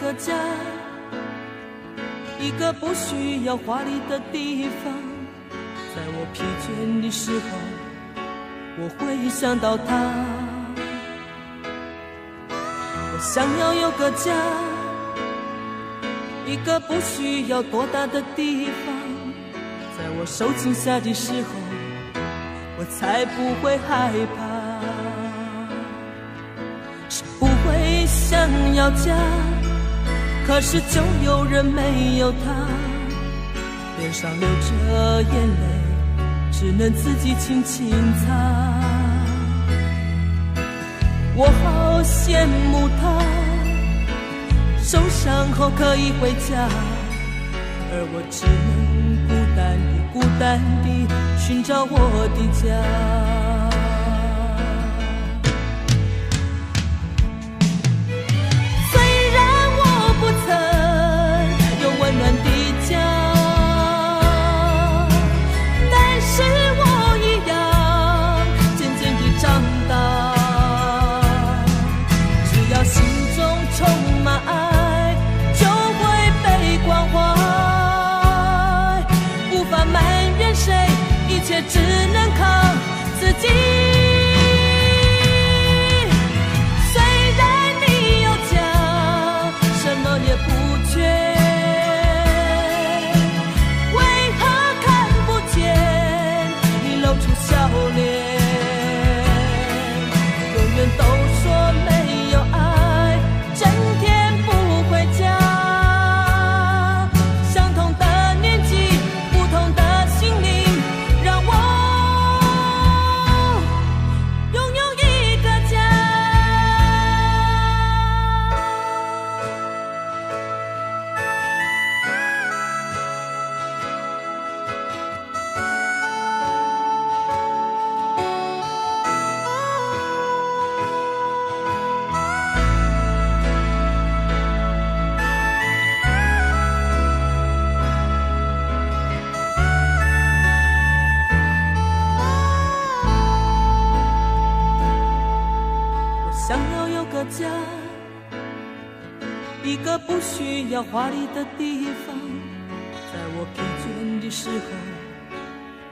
个家，一个不需要华丽的地方。在我疲倦的时候，我会想到他。我想要有个家，一个不需要多大的地方。在我受惊吓的时候，我才不会害怕。谁不会想要家，可是就有人没有他，脸上流着眼泪，只能自己轻轻擦。我好羡慕他，受伤后可以回家，而我只能孤单地寻找我的家。只能靠自己。虽然你有家，什么也不缺，为何看不见你露出笑脸？永远都说没有爱，整天不回家。相同的年纪，不同的心灵，让我拥有一个家。想要有个家，一个不需要华丽的地方。在我疲倦的时候，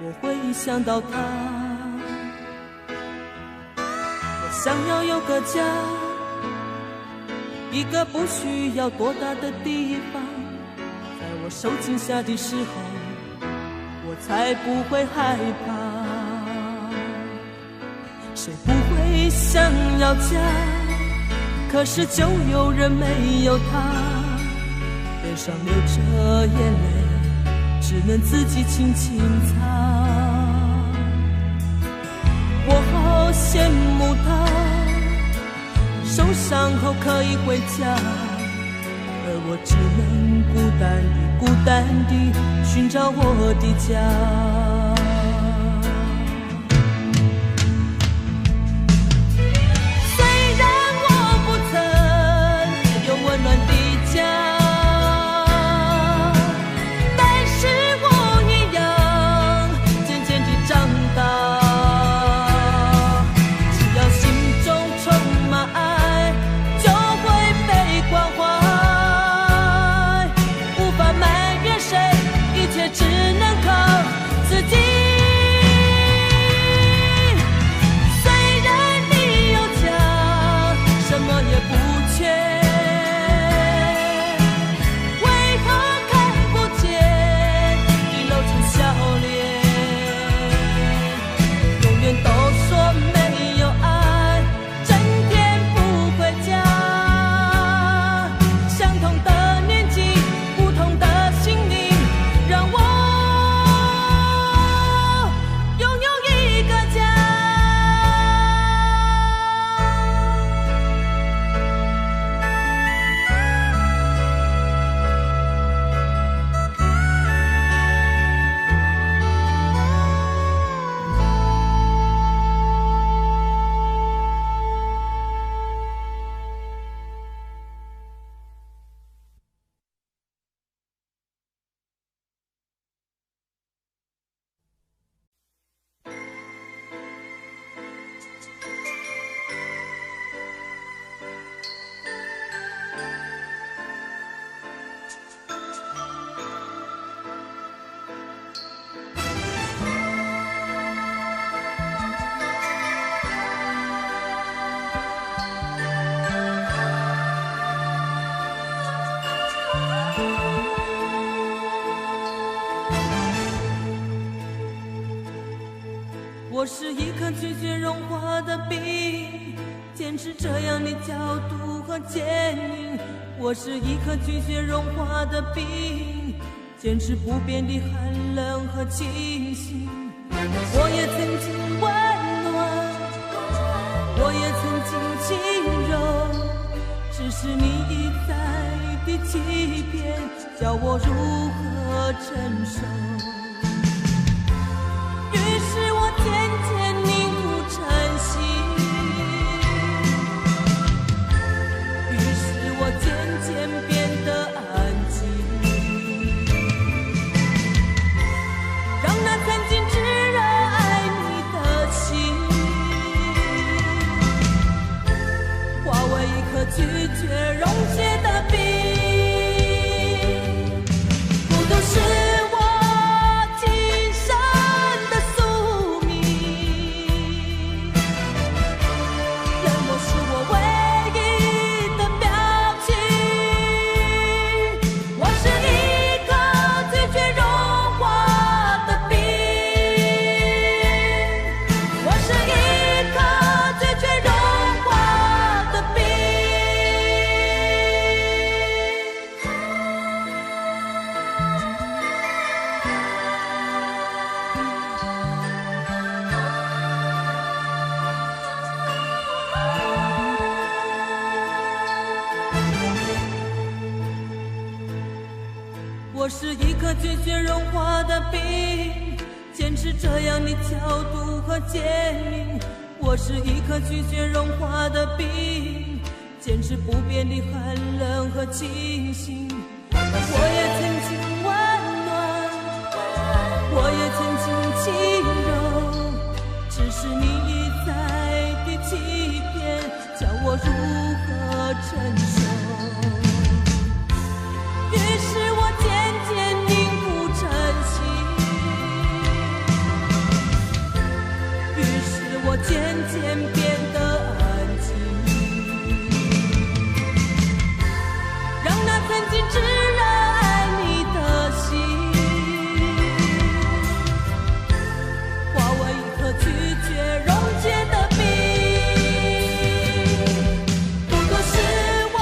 我会想到他。我想要有个家，一个不需要多大的地方。在我受惊吓的时候，我才不会害怕。谁不会想要家，可是就有人没有他，脸上流着眼泪，只能自己轻轻擦。我好羡慕他，受伤后可以回家，而我只能孤单地寻找我的家。只能靠自己。我是一颗拒绝融化的冰，坚持这样的角度和坚硬。我是一颗拒绝融化的冰，坚持不变的寒冷和清醒。我也曾经温暖，我也曾经轻柔，只是你一再的欺骗，叫我如何承受？于是我渐渐凝固成心，于是我渐渐变得安静，让那曾经炙热爱你的心化为一颗拒绝溶解的冰。孤独是我今生的宿命，冷漠是我唯一的表情。我是一颗拒绝融化的冰，我是一颗拒绝融化的冰。我是一颗拒绝融化的冰，坚持这样的角度和坚定。我是一颗拒绝融化的冰，坚持不变的寒冷和清醒。我也曾经温暖，我也曾经轻柔，只是你一再的欺骗，叫我如何承受？于是我渐渐凝固成心，于是我渐渐变得安静，让那曾经炙热爱你的心化为一颗拒绝溶解的冰。不过是我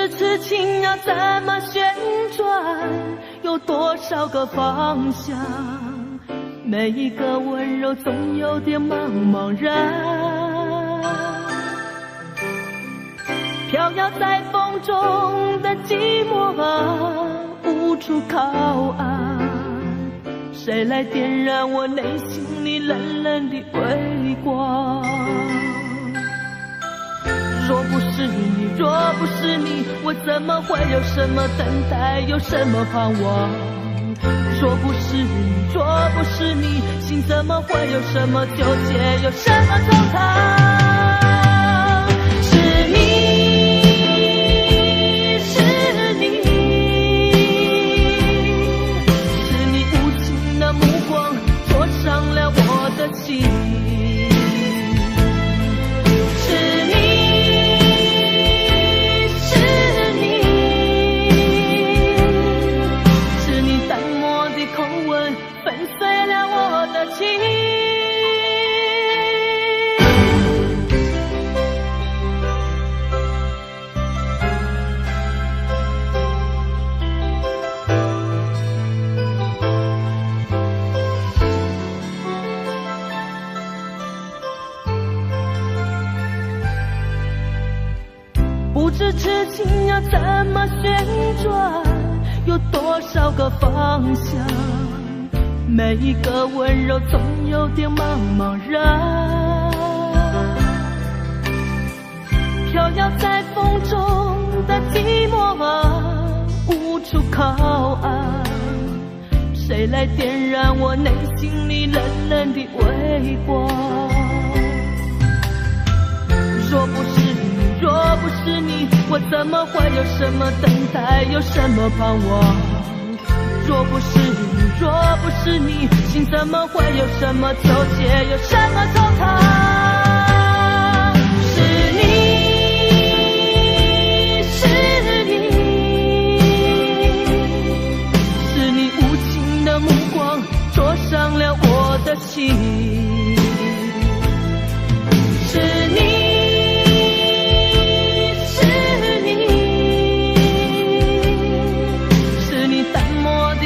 知痴情要怎么旋转，有多少个方向，每一个温柔总有点茫茫然，飘摇在风中的寂寞啊，无处靠岸，谁来点燃我内心里冷冷的微光？若不是你，若不是你，我怎么会有什么等待，有什么盼望？若不是你，若不是你，心怎么会有什么纠结，有什么惆怅？是你，是你，是你无情的目光灼伤了我的心。不知痴情要怎么旋转，有多少个方向，每一个温柔总有点茫茫然，飘摇在风中的寂寞啊，无处靠岸，谁来点燃我内心里冷冷的微光？若不是你，若不是你，我怎么会有什么等待，有什么盼望？若不是你，若不是你，心怎么会有什么纠结，有什么惆怅？是你，是你，是你无情的目光灼伤了我的心。是你，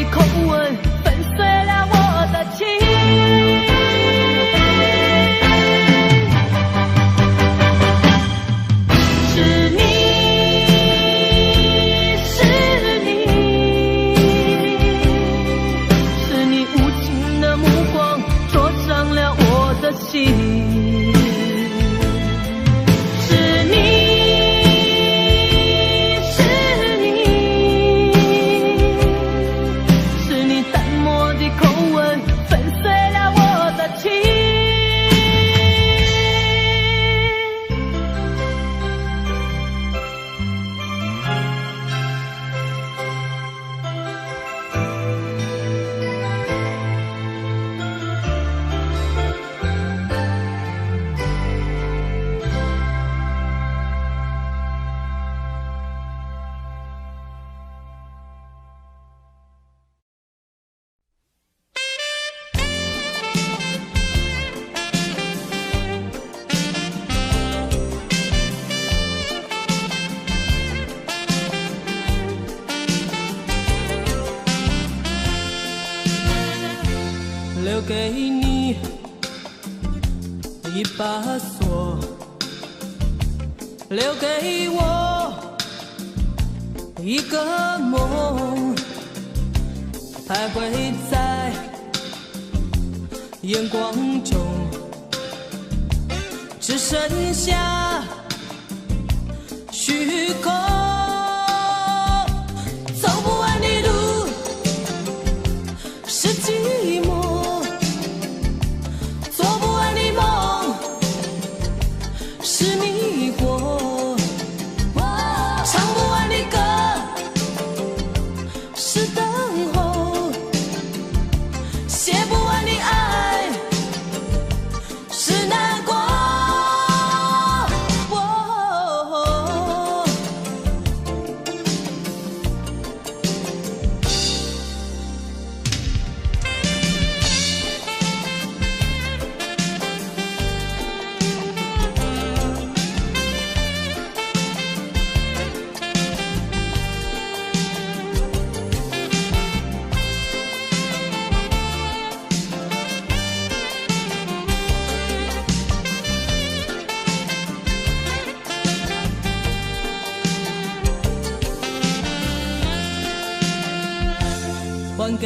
口吻粉碎了我的情。是你，是你，是你无情的目光灼伤了我的心。留给你一把锁，留给我一个梦，徘徊在眼光中，只剩下虚空。走不完的路是寂寞，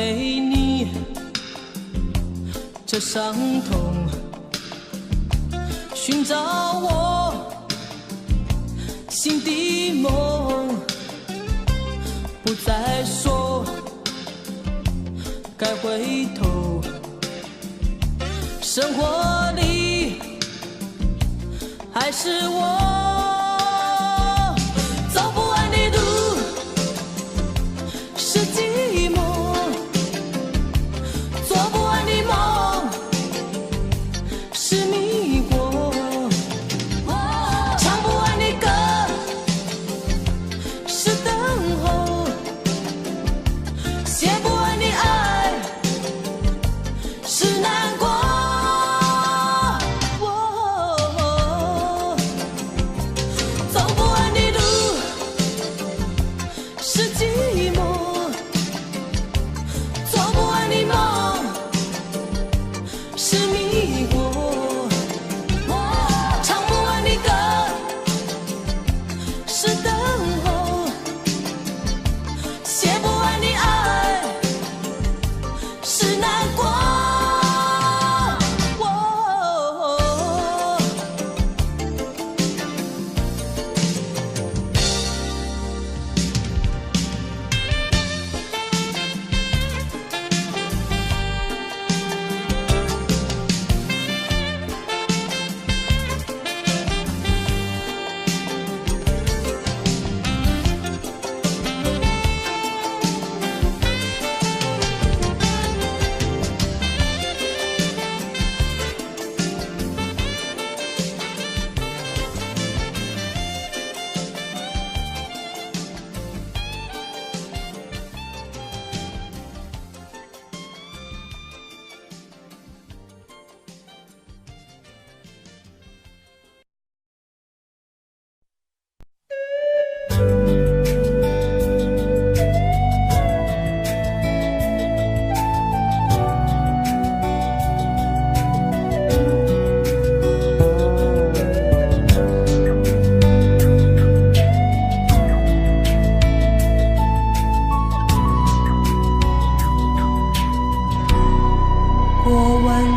给你这伤痛，寻找我心的梦，不再说该回头，生活里还是我走不完的路，是寂寞，做不完的梦，是迷惑，唱不完的歌，是等候，写不完的爱，是难过。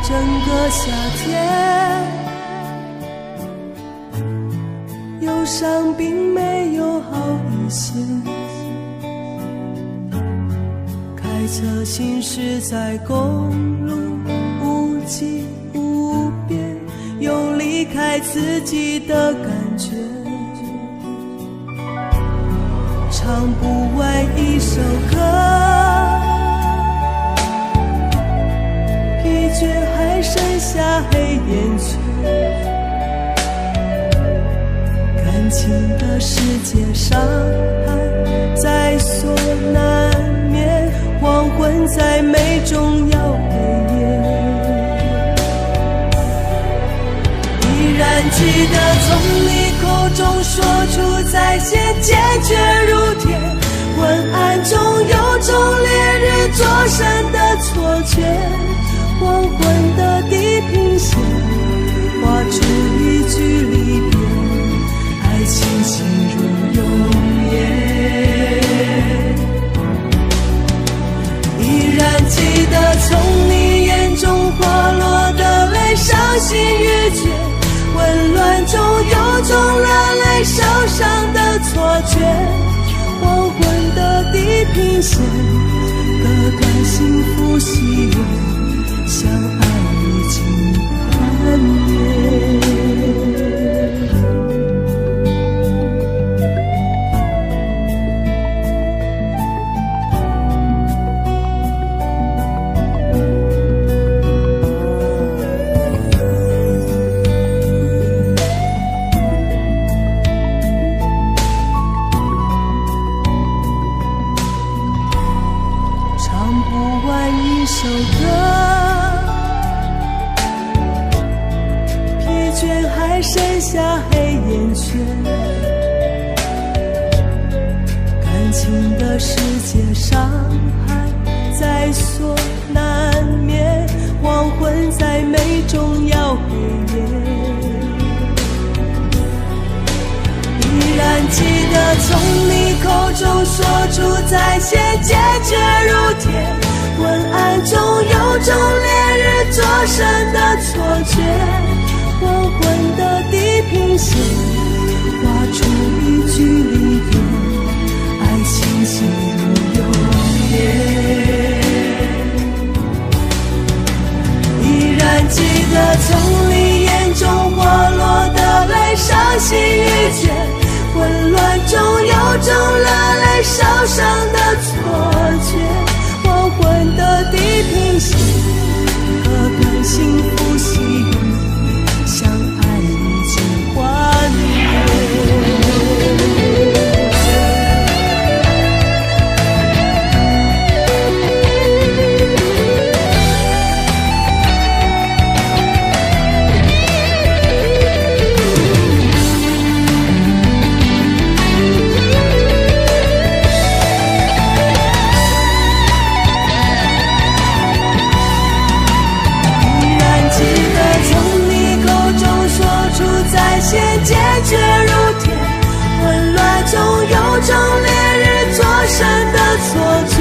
整个夏天，忧伤并没有好一些。开车行驶在公路，无际无边，有离开自己的感觉。唱不完一首歌，疲倦还剩下黑眼圈，感情的世界上还在所难免，黄昏在美中要黑夜。依然记得从你口中说出再见，坚决如铁，昏暗中有种烈日灼身的错觉，黄昏的地平线画出一句离别，爱情进入永夜。依然记得从你眼中滑落的泪，伤心欲绝，混乱中有种热泪烧伤的错觉，黄昏的地平线割断幸福喜悦，相爱已经幻灭。一首歌，疲倦还剩下黑眼圈，感情的世界上还在所难免，黄昏在美中要黑夜。依然记得从你口中说出再见，坚决如铁，暗中有种烈日灼身的错觉，黄昏的地平线画出一句离别，爱情陷入永夜。依然记得从你眼中滑落的泪，伤心欲绝，混乱中有种热泪烧伤的错觉，黄昏的地平线，割断幸福喜悦，相爱已经幻灭。坚决如铁，混乱中有种烈日灼身的错觉，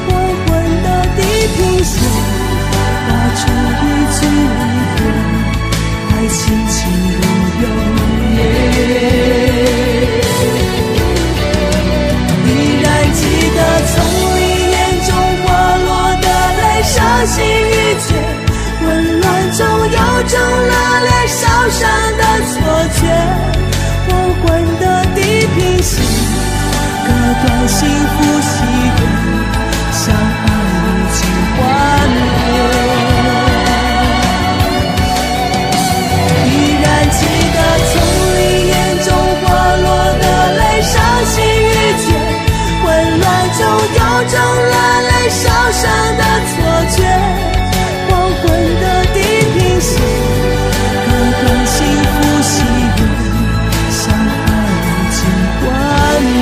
黄昏的地平线画出一句离别，爱情进入永夜。依然记得从你眼中滑落的泪，伤心欲绝，混乱中有种热烈烧伤的错觉，黄昏的地平线，割断幸福喜悦，相爱已经幻灭。依然记得从你眼中滑落的泪，伤心欲绝，混乱中有种热泪烧伤的错觉，黄昏的地平线，割断幸福喜悦，相爱已经幻灭。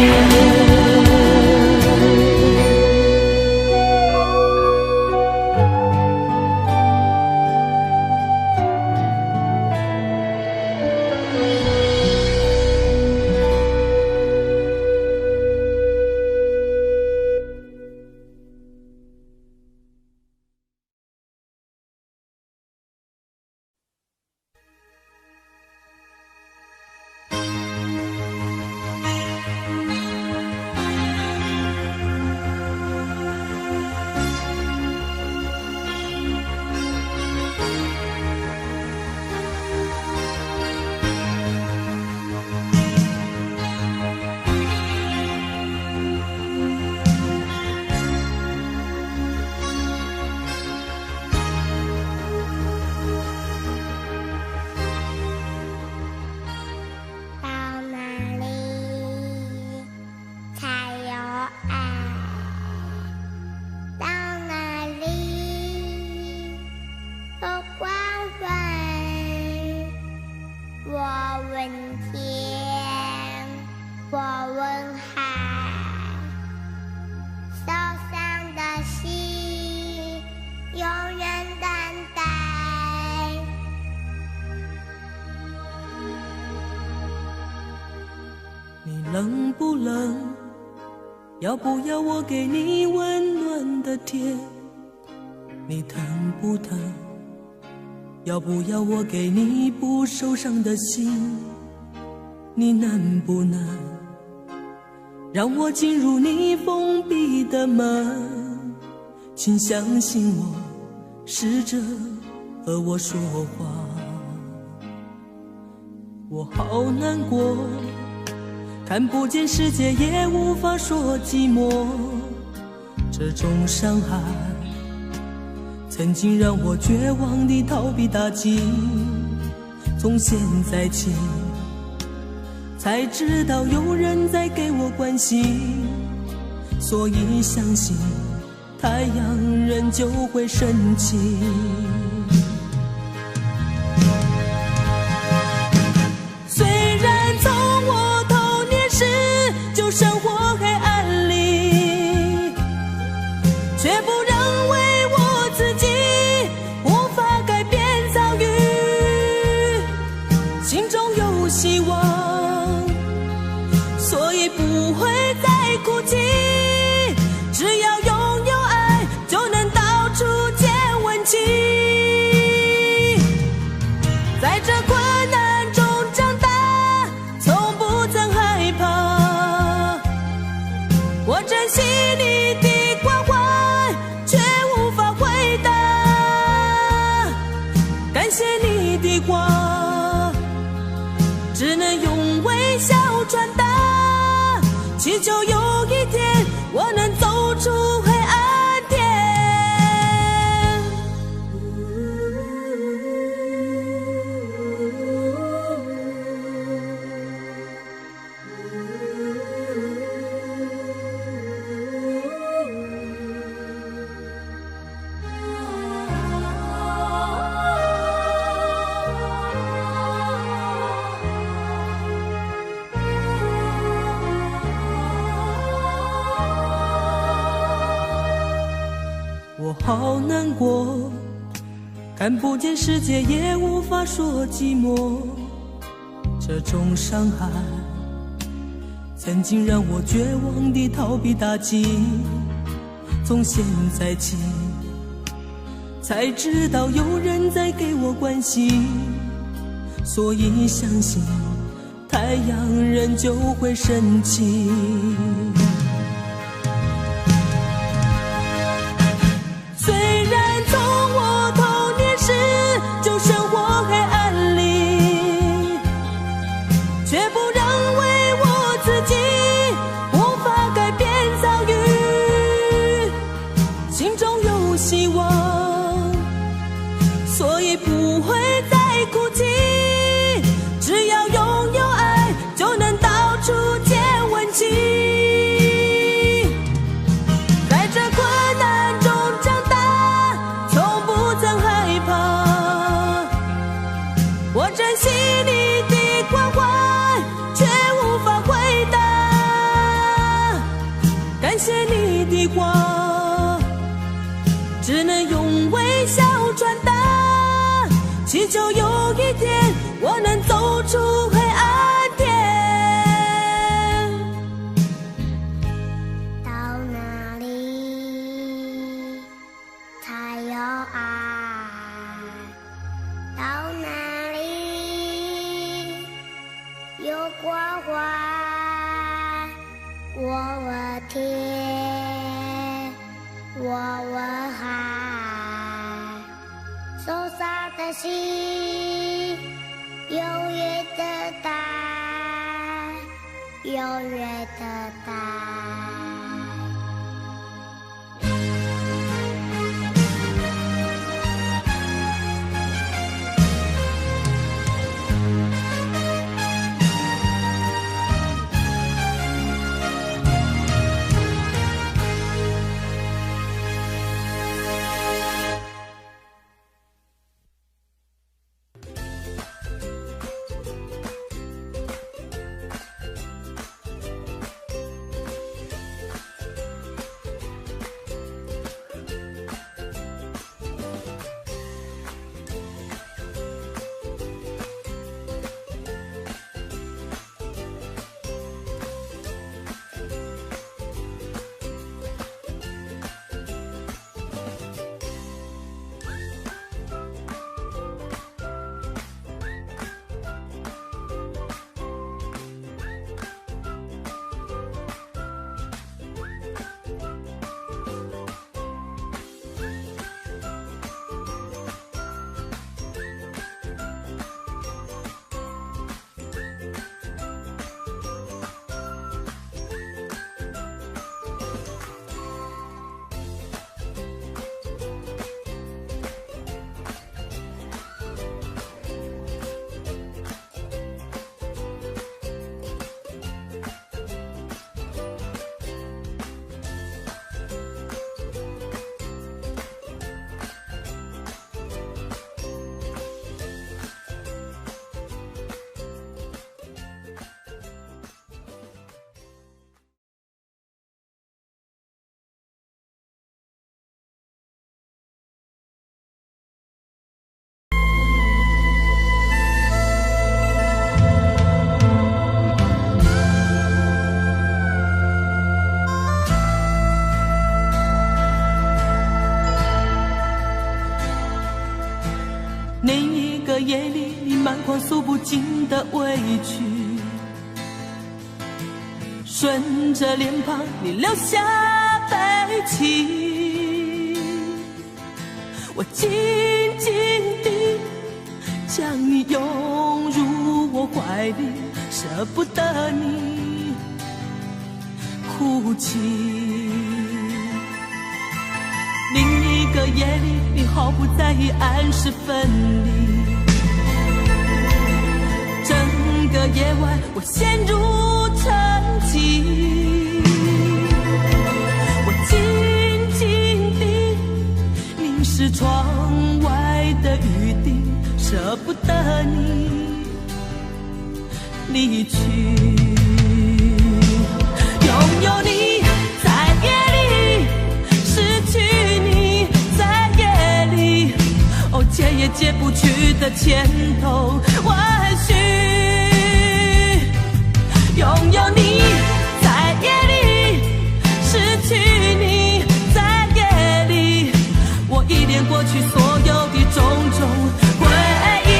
冷不冷？要不要我给你温暖的贴？你疼不疼？要不要我给你不受伤的心？你能不能让我进入你封闭的门？请相信我，试着和我说话。我好难过，看不见世界，也无法说寂寞。这种伤害曾经让我绝望地逃避打击，从现在起才知道有人在给我关心，所以相信太阳仍旧会升起。生活黑暗里，却不认为我自己无法改变遭遇，心中有希望，所以不会再哭泣，只要拥有爱就能只能用微笑传达，祈求有一天我能走出黑暗天。我好难过，看不见世界，也无法说寂寞。这种伤害曾经让我绝望地逃避打击，从现在起才知道有人在给我关心，所以相信太阳仍旧会升起。虽然从我童年时就生活黑暗里，却不认为我自己无法改变遭遇，心中有希望，所以不会再哭泣，只要拥有爱就能到处见温情。在这困难中长大，从不曾害怕，我珍惜你的关怀，却无法回答。感谢你的话，只能用微笑传达，祈求有一天我能走出黑暗天。到哪里才有爱？到哪里有关怀？我问天，我问海，受伤的心永远等待，永远等待。那一个夜里，你满腔诉不尽的委屈，顺着脸庞你流下悲泣，我紧紧地将你拥入我我怀里，舍不得你哭泣。另一个夜里，你毫不在意按时分离。整个夜晚，我陷入沉寂。我静静地凝视窗外的雨滴，舍不得你离去。拥有你在夜里，失去你在夜里，哦，解也解不去的千头万绪。拥有你在夜里，失去你在夜里，我依恋过去所有的种种回忆。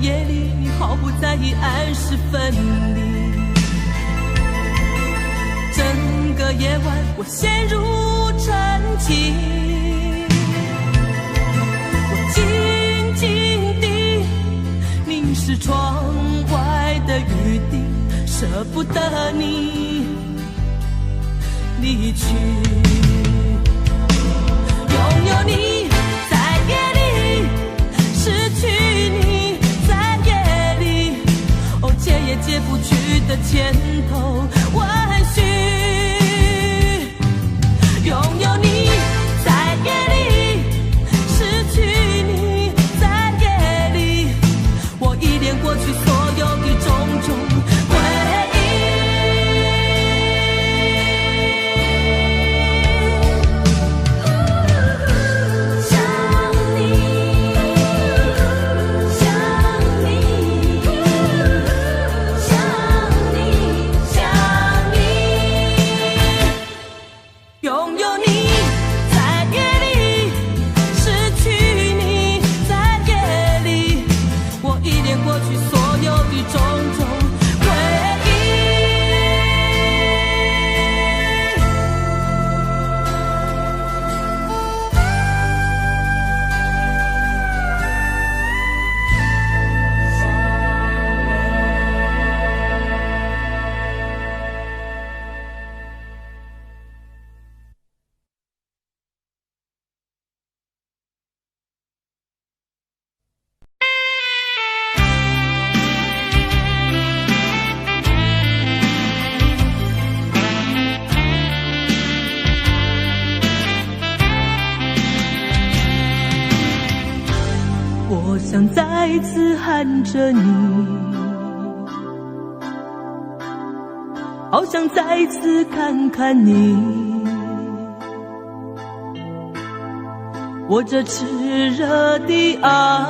夜里，你毫不在意按时分离。整个夜晚，我陷入沉寂。我静静地凝视窗外的雨滴，舍不得你离去。拥有你在夜里，失去你解也解不去的千头万绪。拥有你在夜里，失去你在夜里，我依恋过去所有的种种回忆。我想再次喊着你，好想再次看看你，我这炽热的爱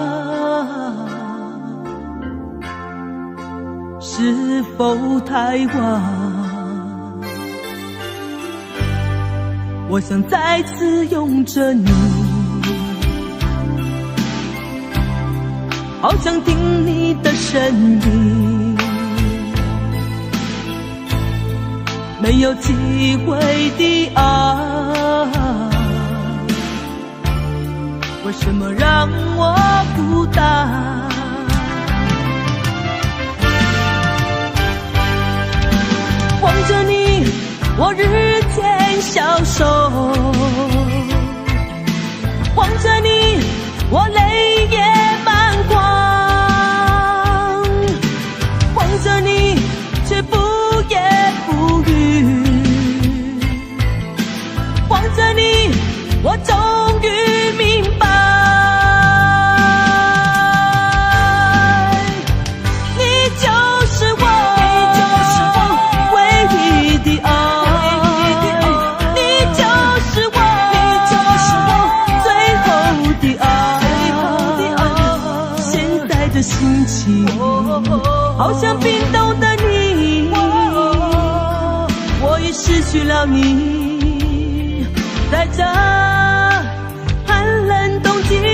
是否太晚？我想再次拥着你，好想听你的声音，没有机会的爱，为什么让我孤单？望着你，我日渐消瘦，望着你，我泪也满眶，望着你，却不言不语，望着你，我终于明白，你就是我唯一的爱，你就是我心情，好像冰冻的你，我已失去了你，在这寒冷冬季里。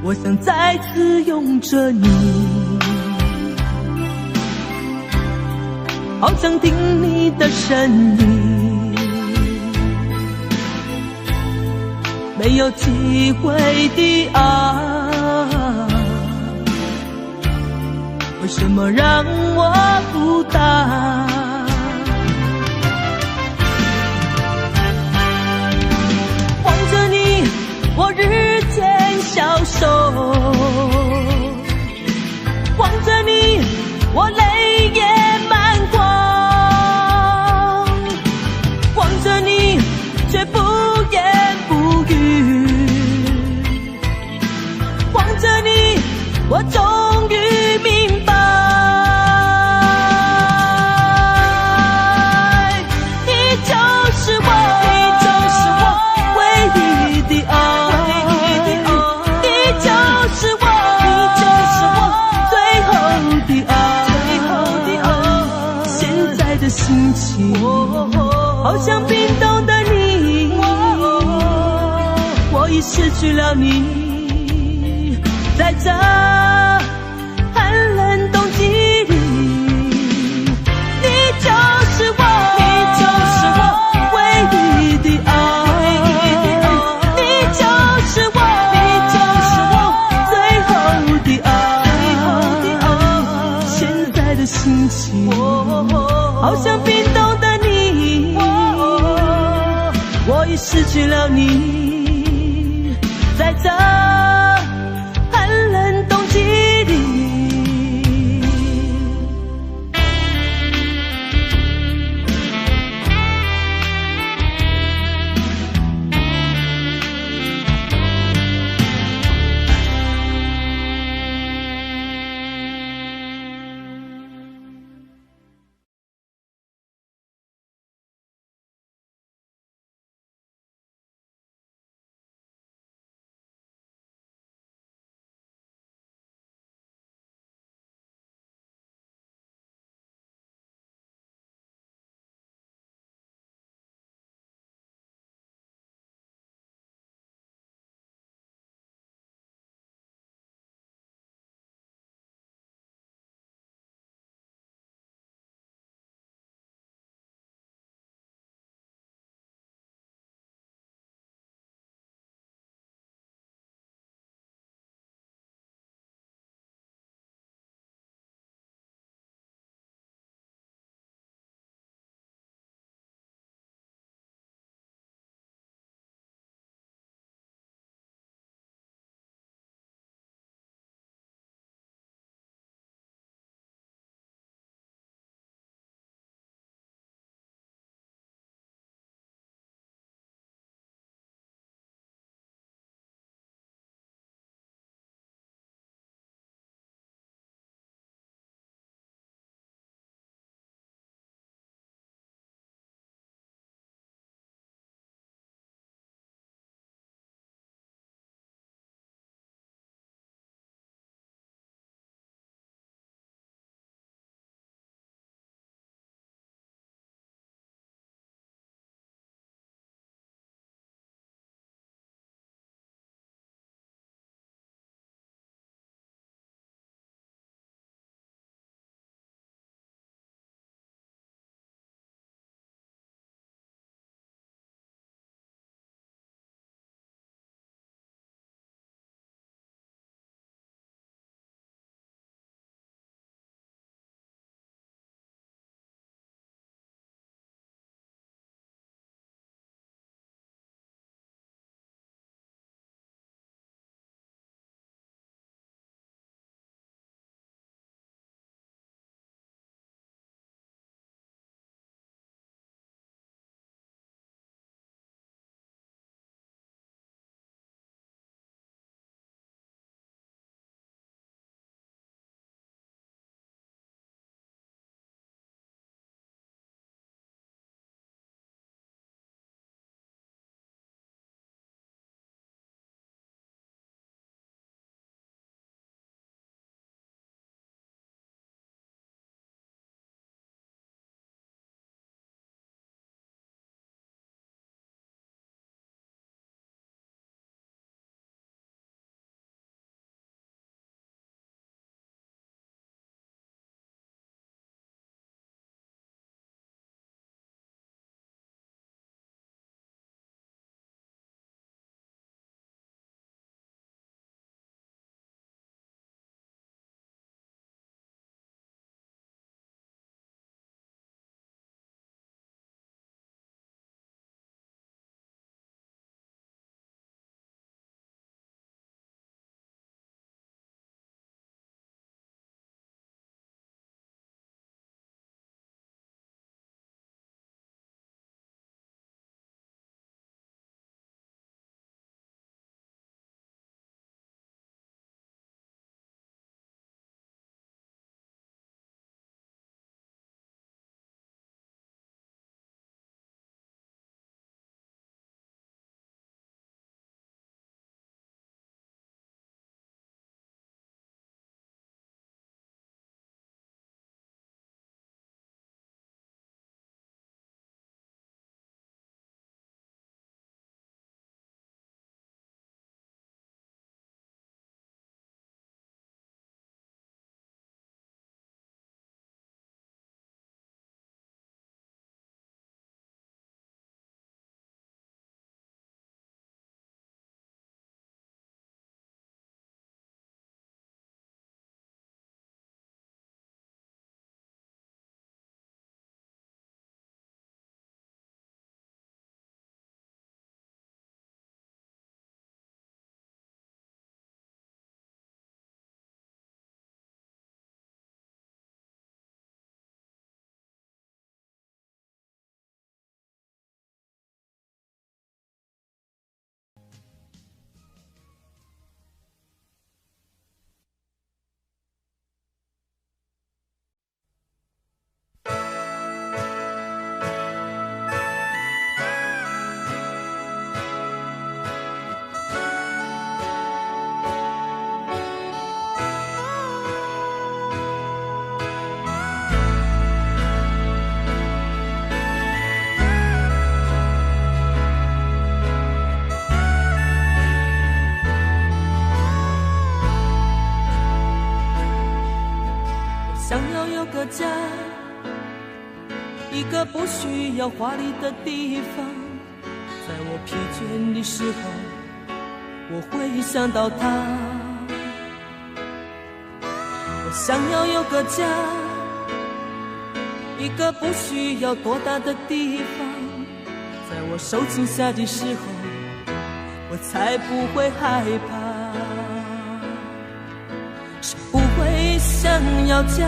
我想再次拥着你，好想听你的声音，没有机会的啊，为什么让我孤单？望着你，我日渐消瘦，望着你，我泪也满眶，望着你，却不言不语，望着你，我终于明白，你就是我，你就是我唯一的爱。心情好像冰冻的你，我已失去了你，在这寒冷冬季里，你就是我，你就是我唯一的爱，你就是我，你就是我最后的爱，现在的心情好像冰冻的你，我已失去了你，在这。个家，一个不需要华丽的地方。在我疲倦的时候，我会想到他。我想要有个家，一个不需要多大的地方。在我受惊吓的时候，我才不会害怕。谁不会想要家？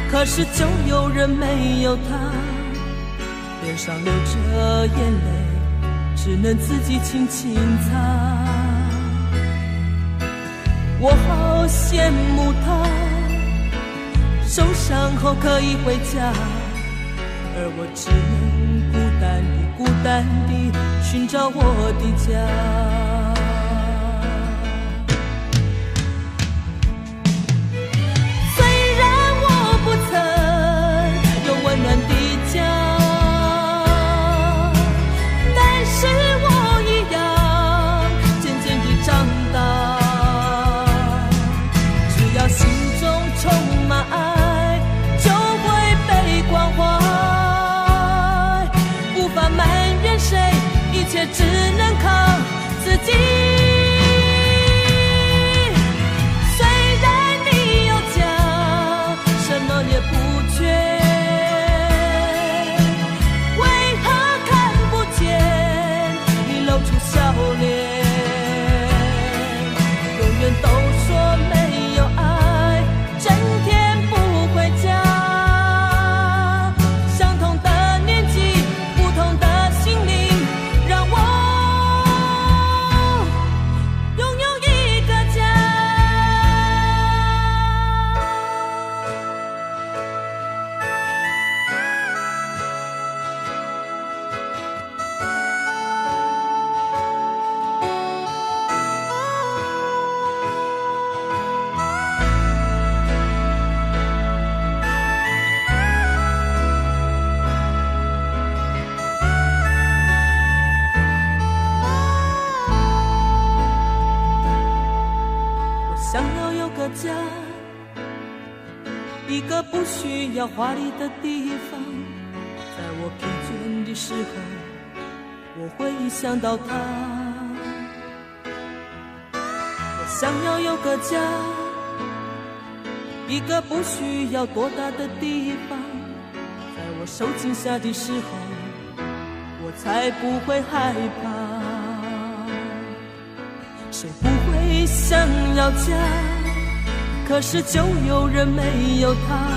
可是就有人没有他，脸上流着眼泪，只能自己轻轻擦。我好羡慕他，受伤后可以回家，而我只能孤单地寻找我的家。只能靠自己。虽然你有家，什么也不缺，为何看不见你露出笑脸？永远都说没有爱，整天不回家。相同的年纪，不同的心灵，家，一个不需要华丽的地方。在我疲倦的时候，我会想到他。我想要有个家，一个不需要多大的地方。在我受惊吓的时候，我才不会害怕。谁不会想要家？可是就有人没有他，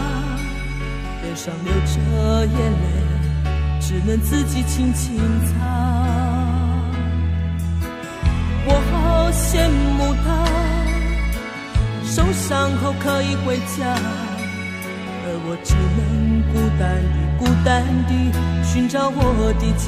脸上流着眼泪，只能自己轻轻擦。我好羡慕他，受伤后可以回家，而我只能孤单地寻找我的家。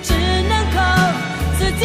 只能靠自己。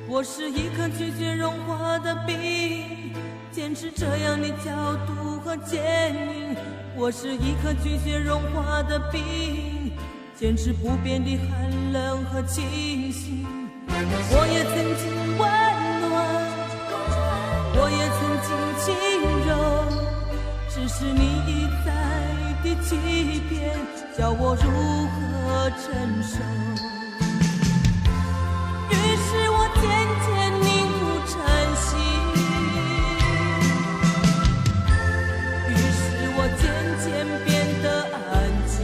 我是一颗拒绝融化的冰，坚持这样的角度和坚硬。我是一颗拒绝融化的冰，坚持不变的寒冷和清醒。我也曾经温暖，我也曾经轻柔，只是你一再的欺骗，叫我如何承受？于是我渐渐凝固成心，于是我渐渐变得安静，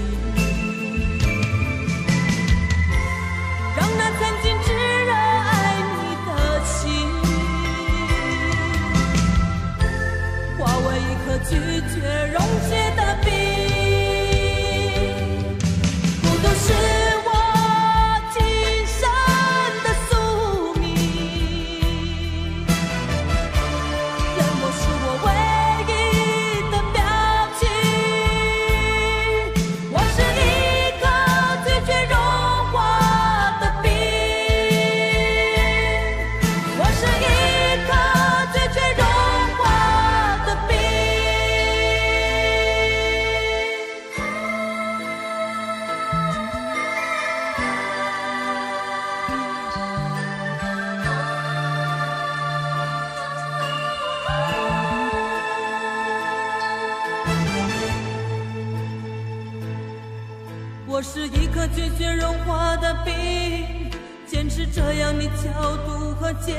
让那曾经炙热爱你的心化为一颗拒绝溶解的冰。孤独是我是一颗拒绝融化的冰，坚持这样的角度和坚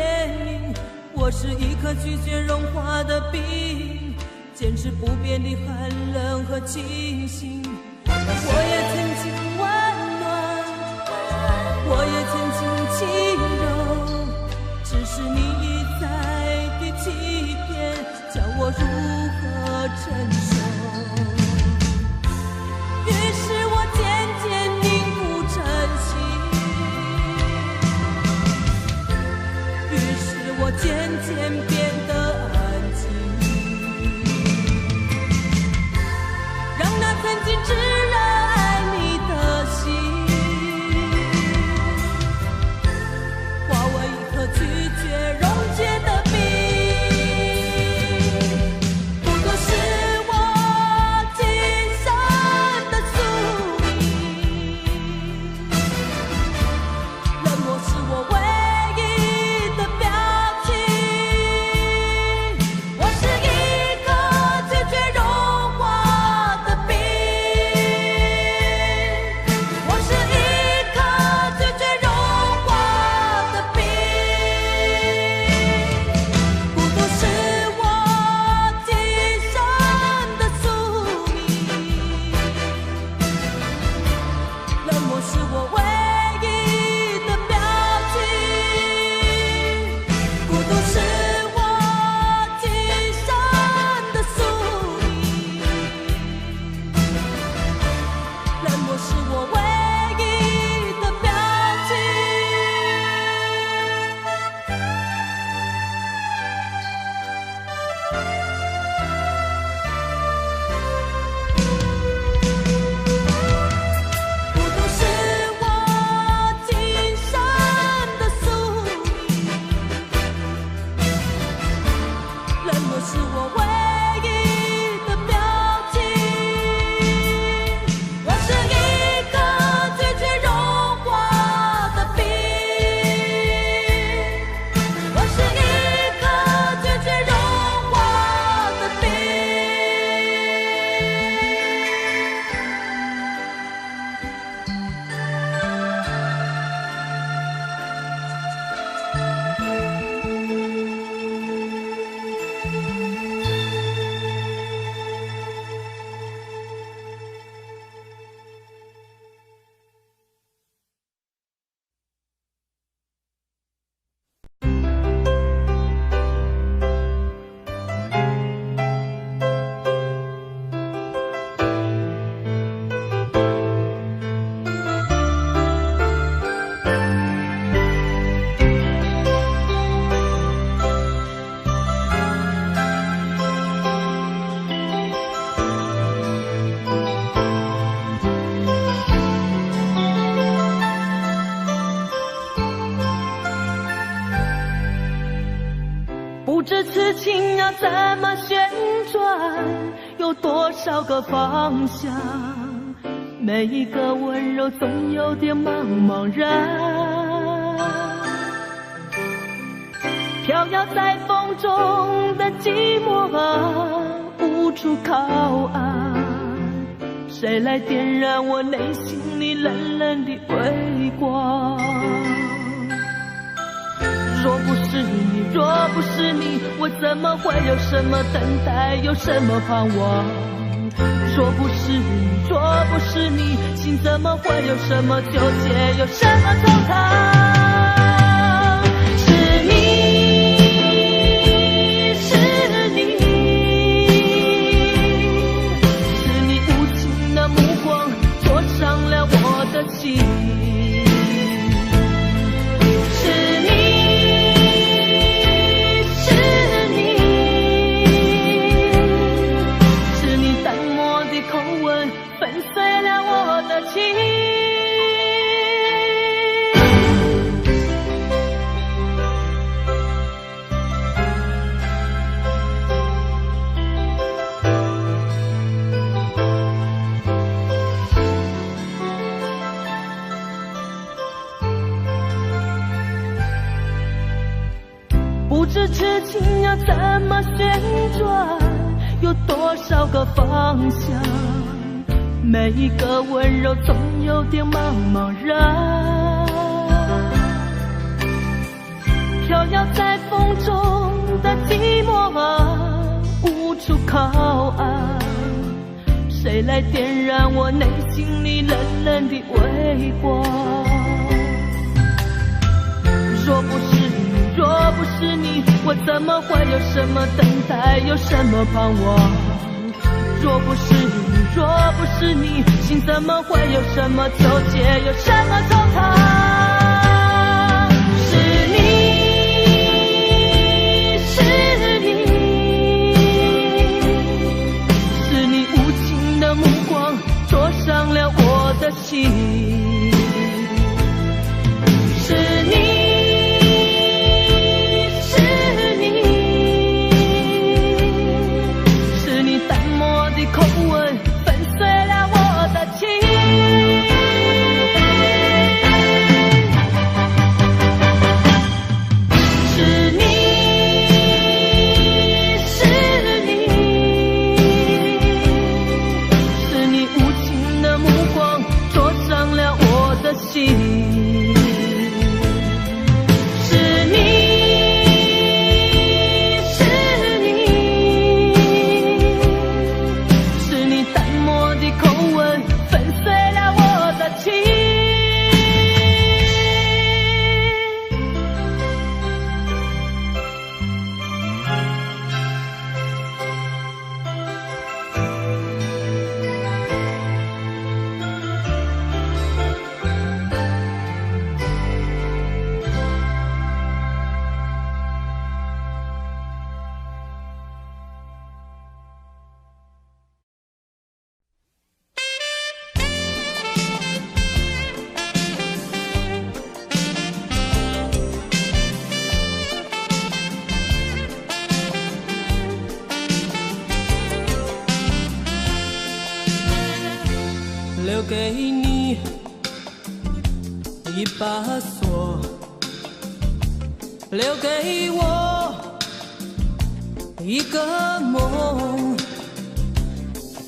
硬。我是一颗拒绝融化的冰，坚持不变的寒冷和清醒。我也曾经温暖，我也曾经轻柔，只是你一再的欺骗，叫我如何承受？于是我渐渐凝固成心，于是我渐渐变得安静，让那曾经炙热爱你的心化为一颗拒绝溶解的冰。不过是知痴情要怎么旋转，有多少个方向，每一个温柔总有点茫茫然，飘摇在风中的寂寞啊，无处靠岸，谁来点燃我内心里冷冷的微光？若不是你，若不是你，我怎么会有什么等待，有什么盼望？若不是你，若不是你，心怎么会有什么纠结，有什么惆怅？是你，是你，是你无情的目光灼伤了我的心。不知痴情要怎么旋转，有多少个方向，每一个温柔总有点茫茫然，飘摇在风中的寂寞啊，无处靠岸，谁来点燃我内心里冷冷的微光？若不是你，若不是你，我怎么会有什么等待，有什么盼望？若不是你，若不是你，心怎么会有什么纠结，有什么惆怅？是你，是你，是你无情的目光灼伤了我的心。是你，口吻粉碎了我的情，是你，是你，是你无情的目光灼伤了我的心。留给你一把锁，留给我一个梦，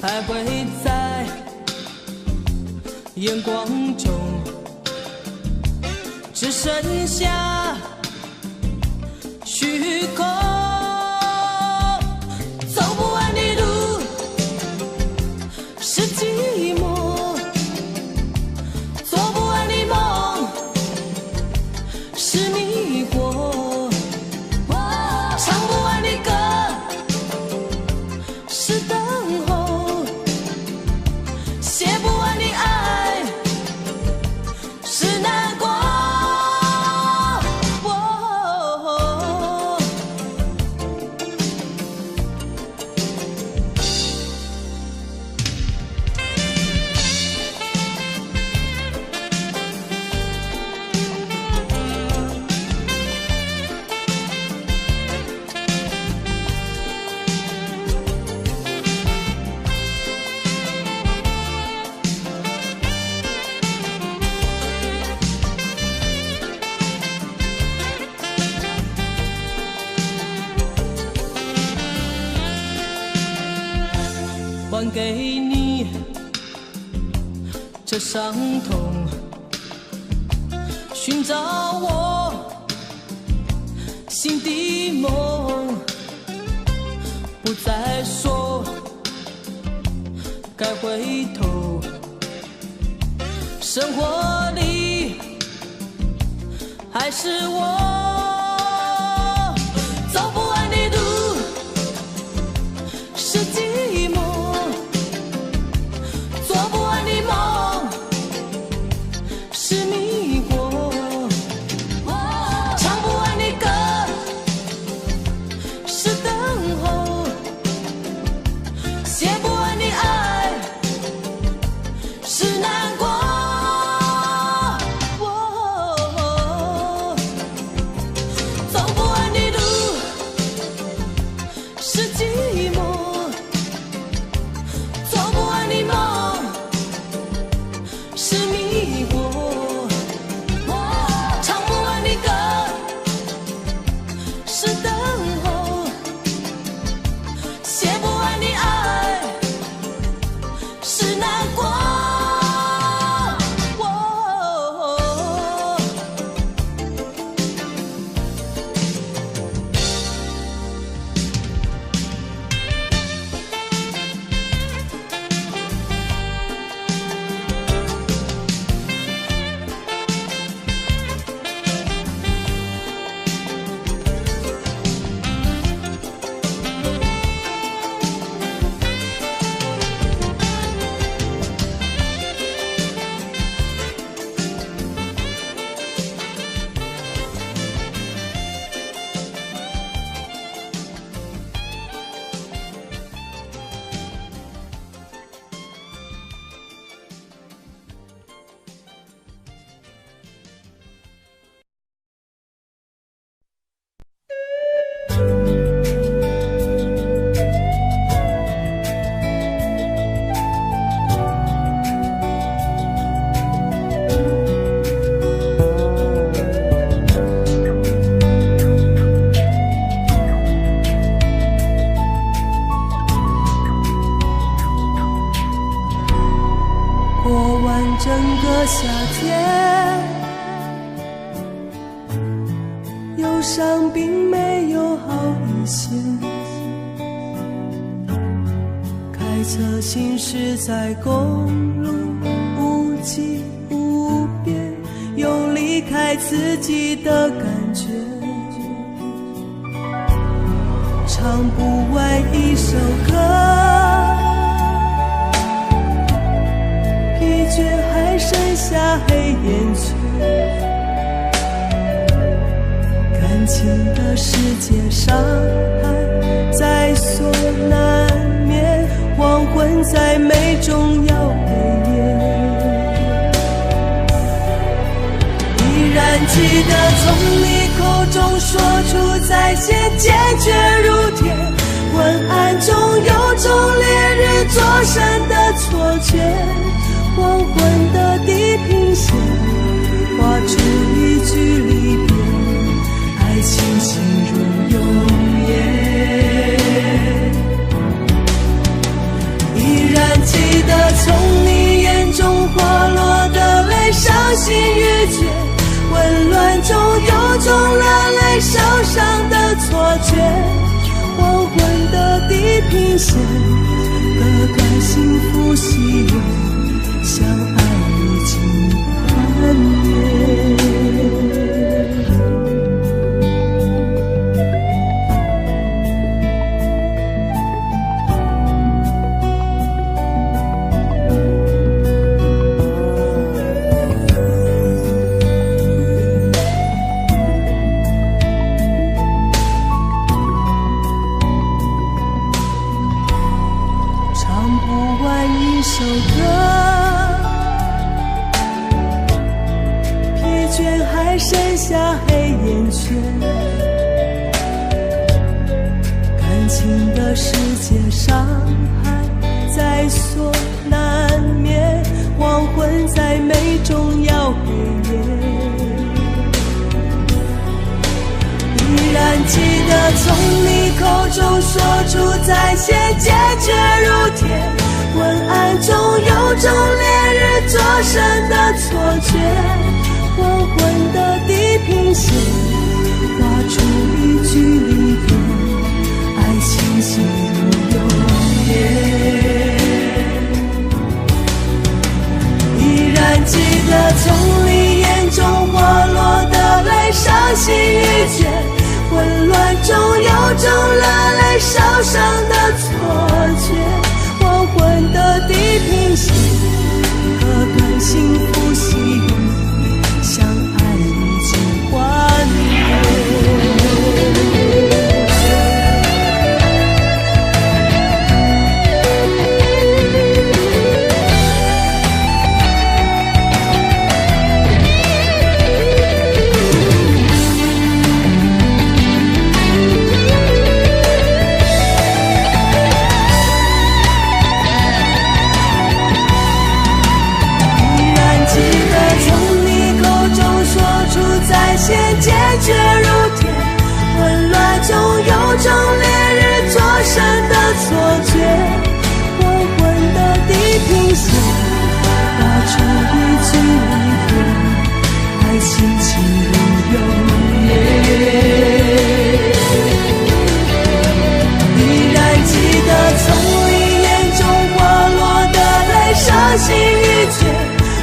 徘徊在眼光中，只剩下虚空。走不完的路是寂寞，是迷惑，唱不完的歌是等候，写不完的爱是难过。还给你这伤痛，寻找我心的梦，不再说该回头，生活里还是我走不完的路，是寂寞，做不完的梦，是迷惑，唱不完的歌，是等候，写不完的爱，是难过。整个夏天，忧伤并没有好一些，开车行驶在公路，无际无边，有离开自己的感觉，唱不完一首歌，疲倦还剩下黑眼圈，感情的世界伤害在所难免，黄昏在美中要被灭。依然记得从你口中说出再见，坚决如铁，昏暗中有种烈日灼身的错觉，黄昏的地平线画出一句离别，爱情形如永远。依然记得从你眼中滑落的泪，伤心欲绝，混乱中有种热泪烧伤的错觉，黄昏的地平线割断幸福喜悦，相爱已经幻灭。首歌，疲倦还剩下黑眼圈，感情的世界伤害在所难免，黄昏在美中要被灭。依然记得从你口中说出再见，坚决如铁，暗中有种烈日灼身的错觉，黄昏的地平线画出一句离别，爱情进入永夜。依然记得从你眼中滑落的泪，伤心欲绝，混乱中有种热泪烧伤的错觉，黄昏的地平线，割断幸福喜悦，相爱已经幻灭。坚决如铁，混乱中有种烈日灼身的错觉，黄昏的地平线画出一句离别，爱情进入永夜。依然记得从你眼中滑落的泪，伤心欲绝，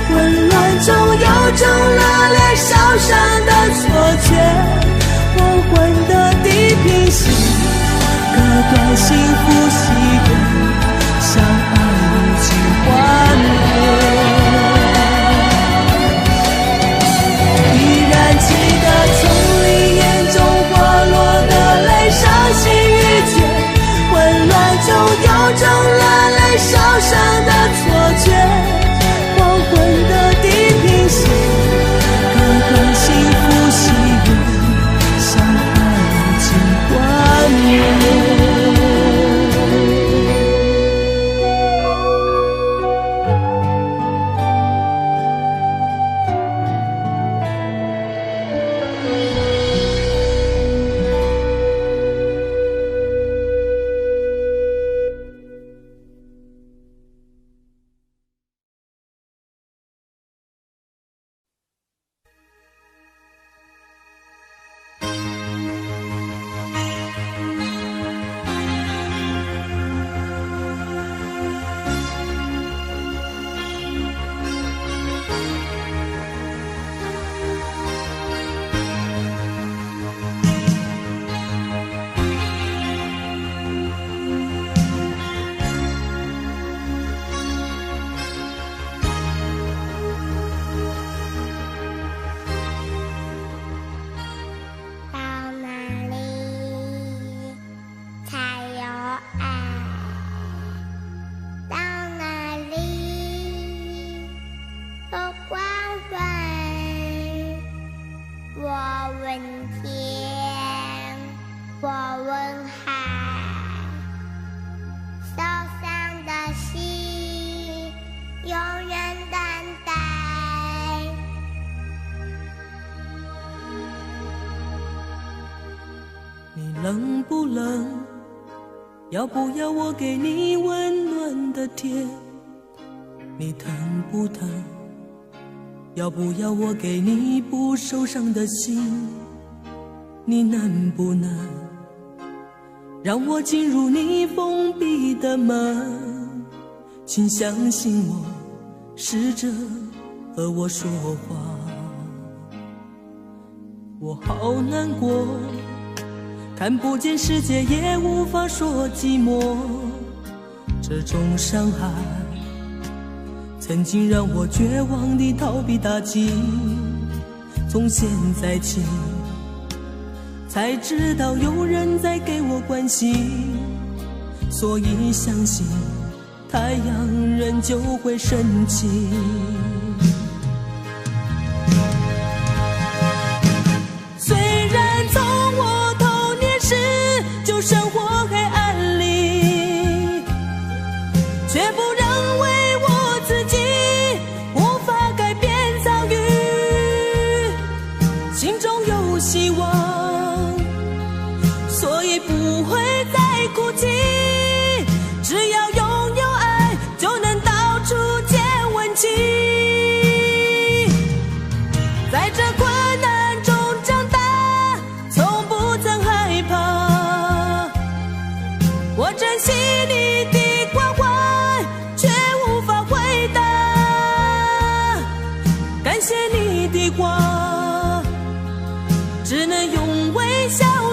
混乱中有种热泪烧伤的错觉，黄昏的地平线，割断幸福喜悦，相爱已经幻灭。依然记得从你眼中滑落的泪，伤心欲绝，混乱中有种热泪烧伤的错觉，黄昏的地平线，割断幸福喜悦，相爱已经幻灭。冷不冷？要不要我给你温暖的甜？你疼不疼？要不要我给你不受伤的心？你能不能让我进入你封闭的门？请相信我，试着和我说话。我好难过，看不见世界，也无法说寂寞。这种伤害曾经让我绝望地逃避打击，从现在起才知道有人在给我关心，所以相信太阳仍旧会升起。虽然从我童年时就生活黑暗里，却不认为我自己无法改变遭遇，心中有希望，所以不会再哭泣。只要拥有爱，就能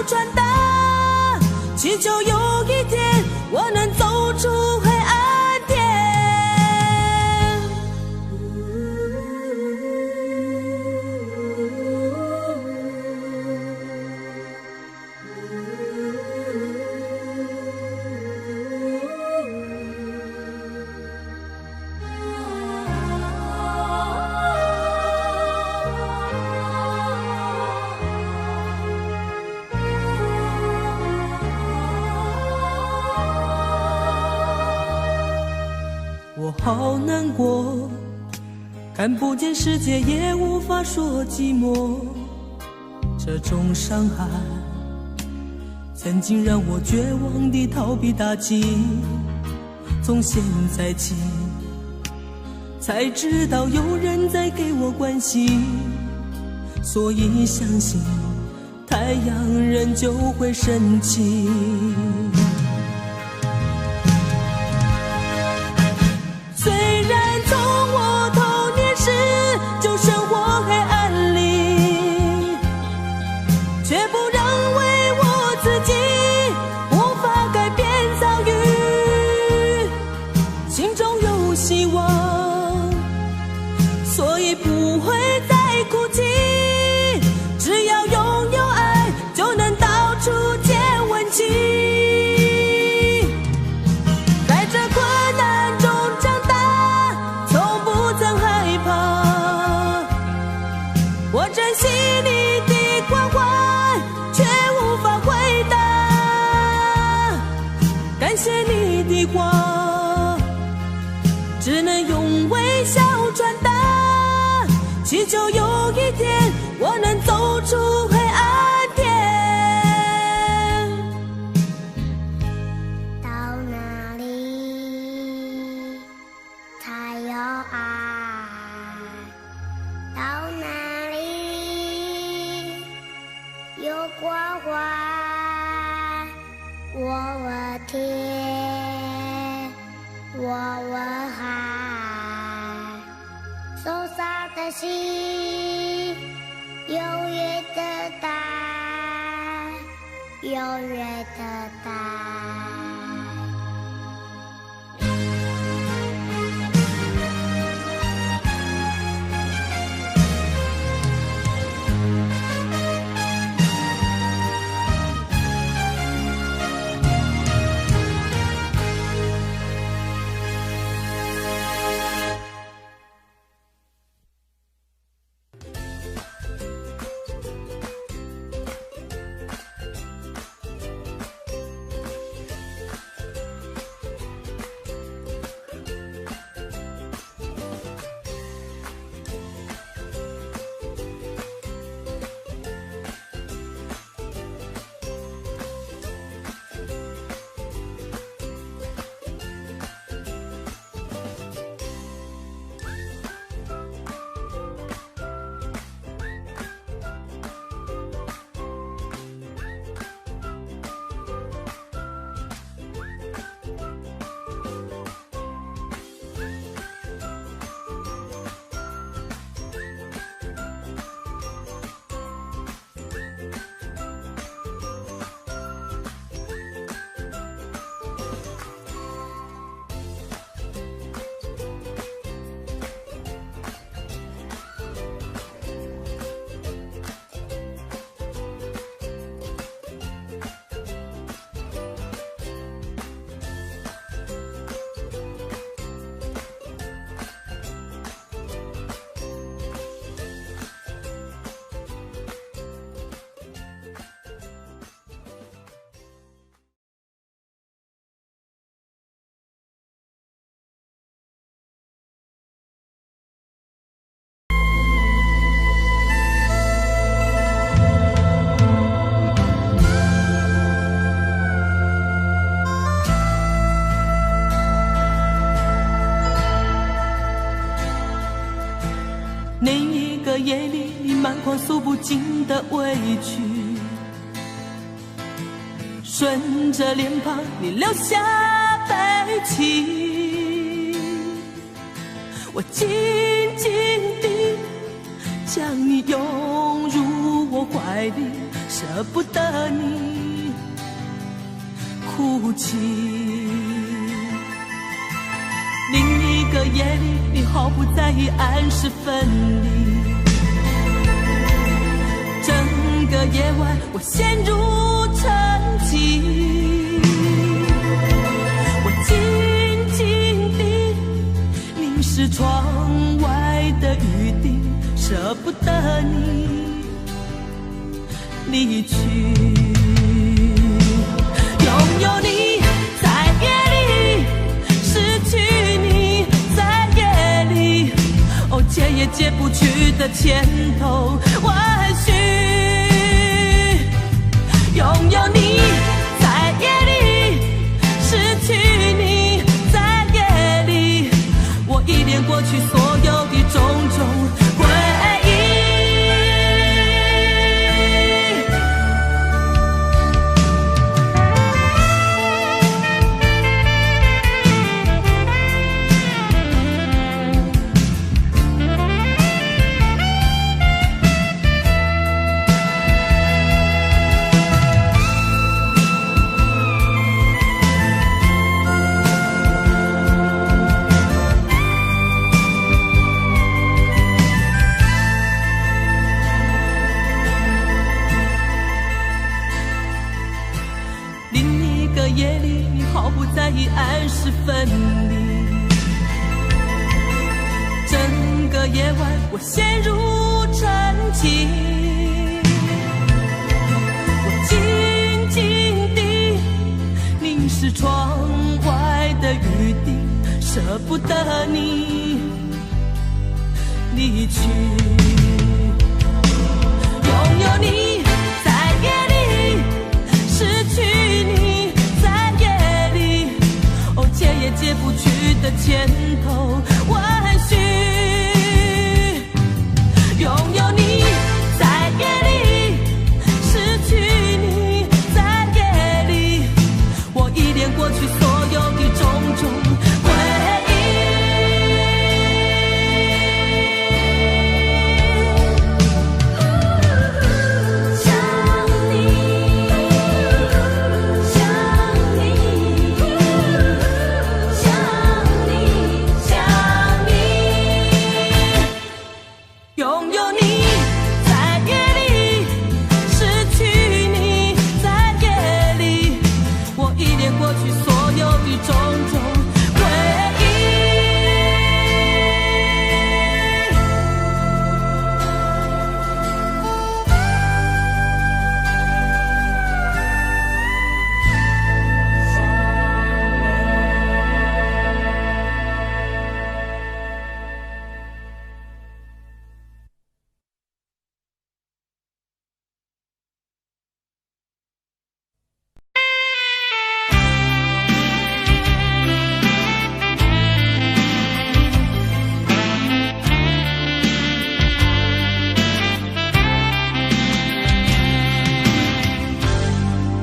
传达，祈求有一天我能走出黑暗天。我好难过，看不见世界也无法说寂寞，这种伤害曾经让我绝望地逃避打击，从现在起才知道有人在给我关心，所以相信太阳仍旧会升起。虽然从我童年时就生活黑暗里，却不认为我自己无法改变遭遇，心中有希望，所以不会再哭泣，只要拥有爱就能到处见温情。在这困难中长大，从不曾害怕，我珍惜你的关怀，却无法回答。感谢你的话，只能用微笑传达，祈求有一天我能走出黑暗天。到哪里才有爱？到哪里有关怀？我问天，我问海，受伤的心永远的待，永远的待。那一个夜里，满眶诉不尽的委屈，顺着脸庞你流下悲泣，我紧紧地将你拥入我怀里，舍不得你哭泣。另一个夜里，你毫不在意按时分离。整个夜晚，我陷入沉寂。我静静地凝视窗外的雨滴，舍不得你离去。拥有你在夜里，失去你在夜里，哦，解也解不去的千头万绪。拥有你在夜里，失去你在夜里，我依恋过去所有的种种回忆。夜里，你毫不在意按时分离。整个夜晚，我陷入沉寂。我静静地凝视窗外的雨滴，舍不得你离去。拥有你在夜里，失去你解也解不去的千头万绪。拥有你在夜里，失去你在夜里，我依恋过去所有的种种回忆。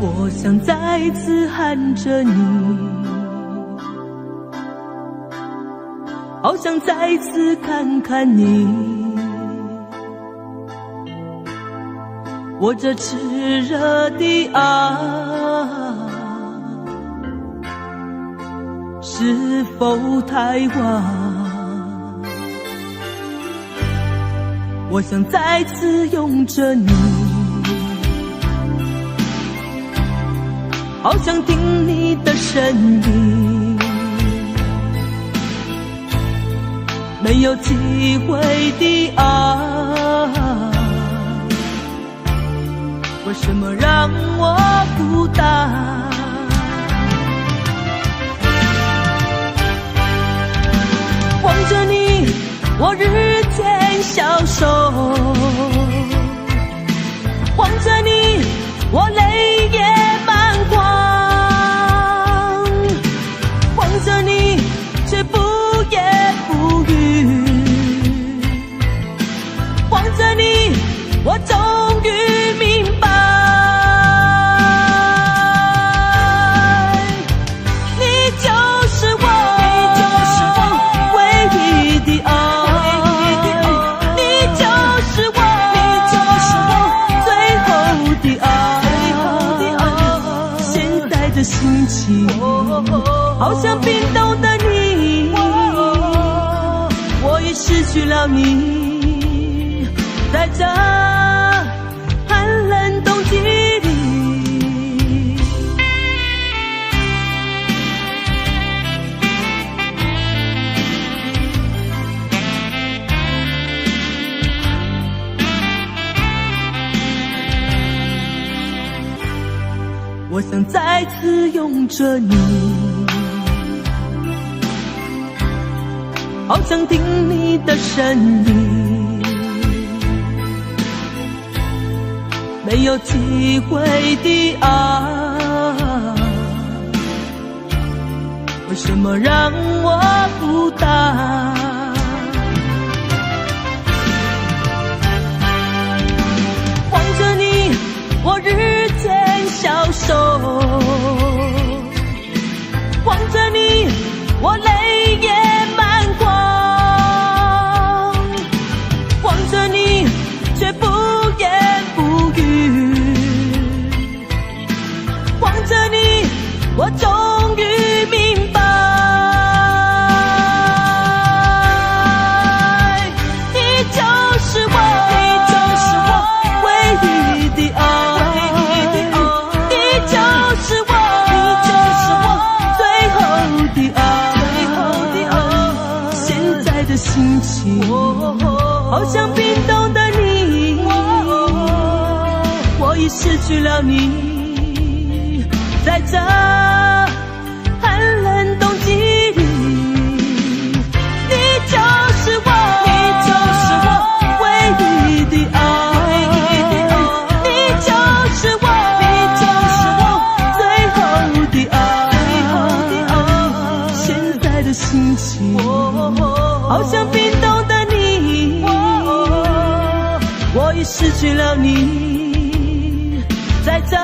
我想再次喊着你，好想再次看看你，我这炽热的爱是否太晚？我想再次拥着你，好想听你的声音，没有机会的爱，为什么让我孤单？望着你，我日渐消瘦，望着你，我泪也满眶，望着你，却不言不语，望着你，我终于明白，的心情，好像冰冻的你，我已失去了你，在这寒冷冬季里。我想再次拥着你，好想听你的声音，没有机会的爱，为什么让我孤单？望着你，我日渐消瘦，望着你，我泪也满眶，望着你，却不言不语，望着你，我终于明白，你就是我，你就是我唯一的爱。心情好像冰冻的你，我已失去了你，在这寒冷冬季里，你就是我，你就是我唯一的爱，你就是我，你就是我最后的爱，现在的心情好像冰冻的你，我已失去了你，在这。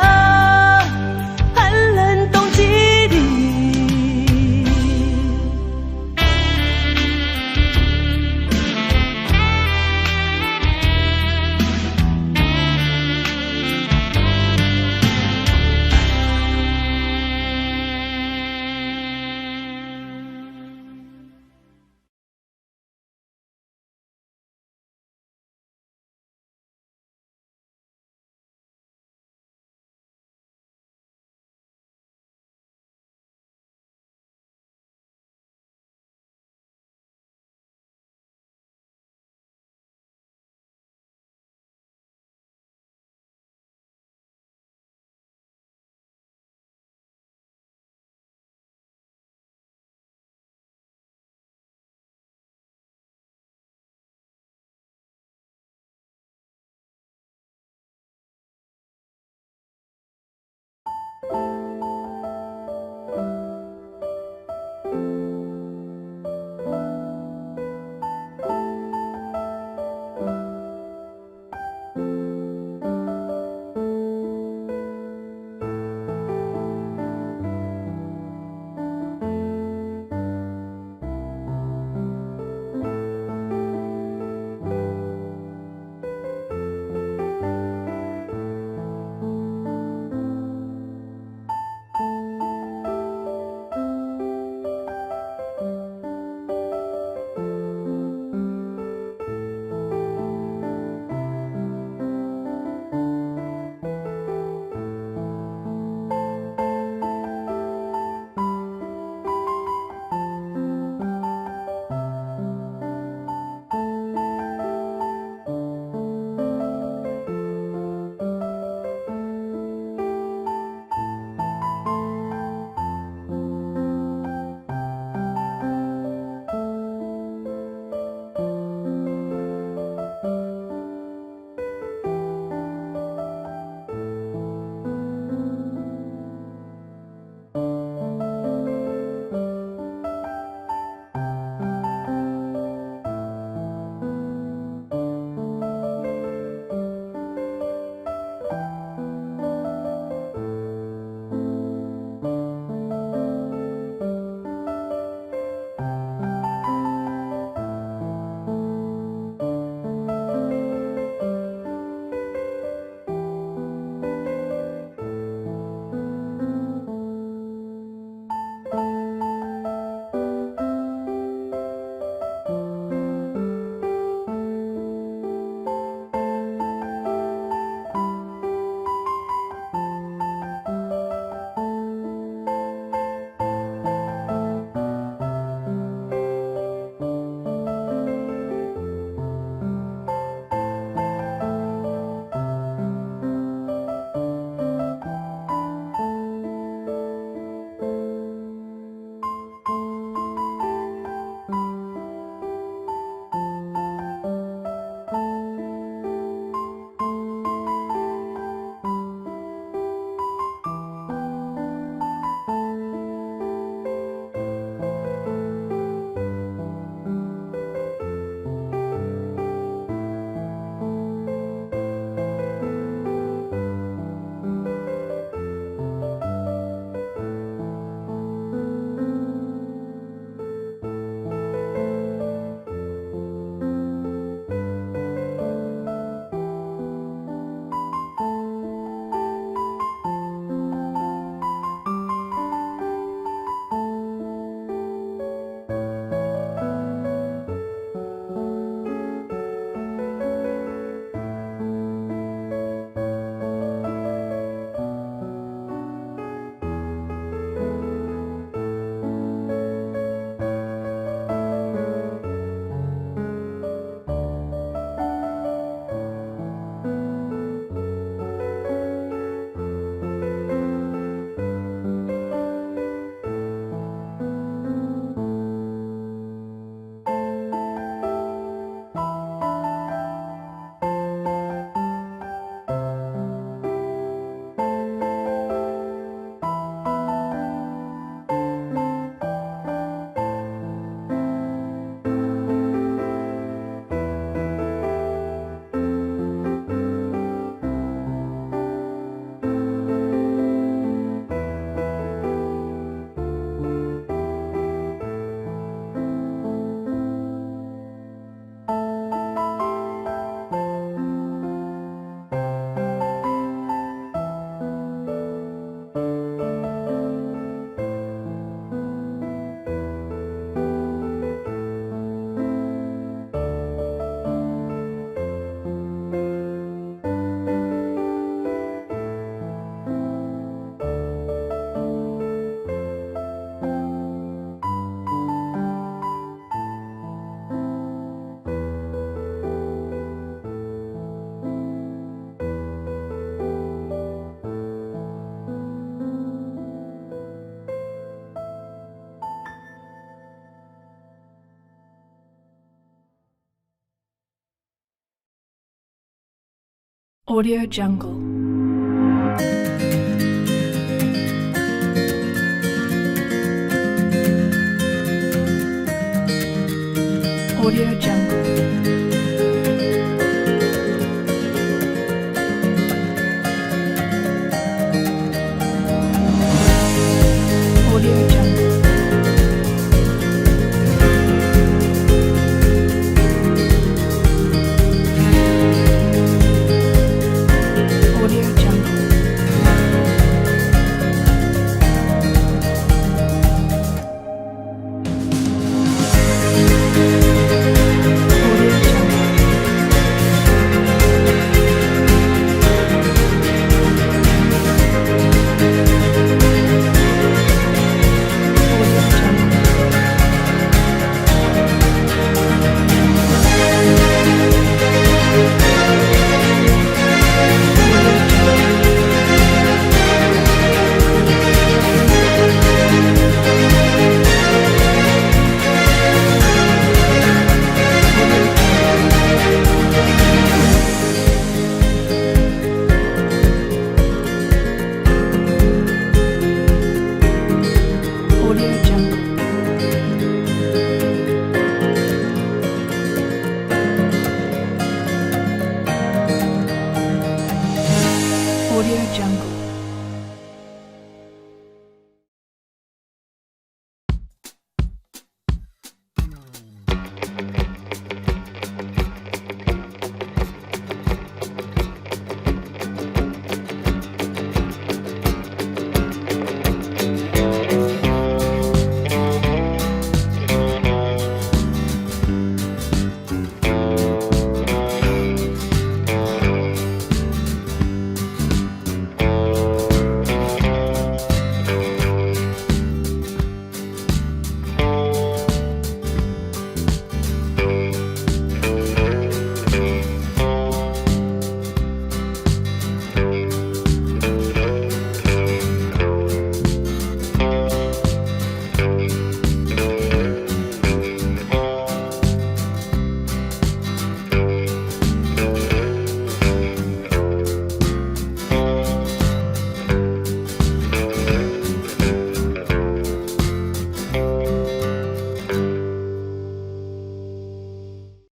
Audio Jungle.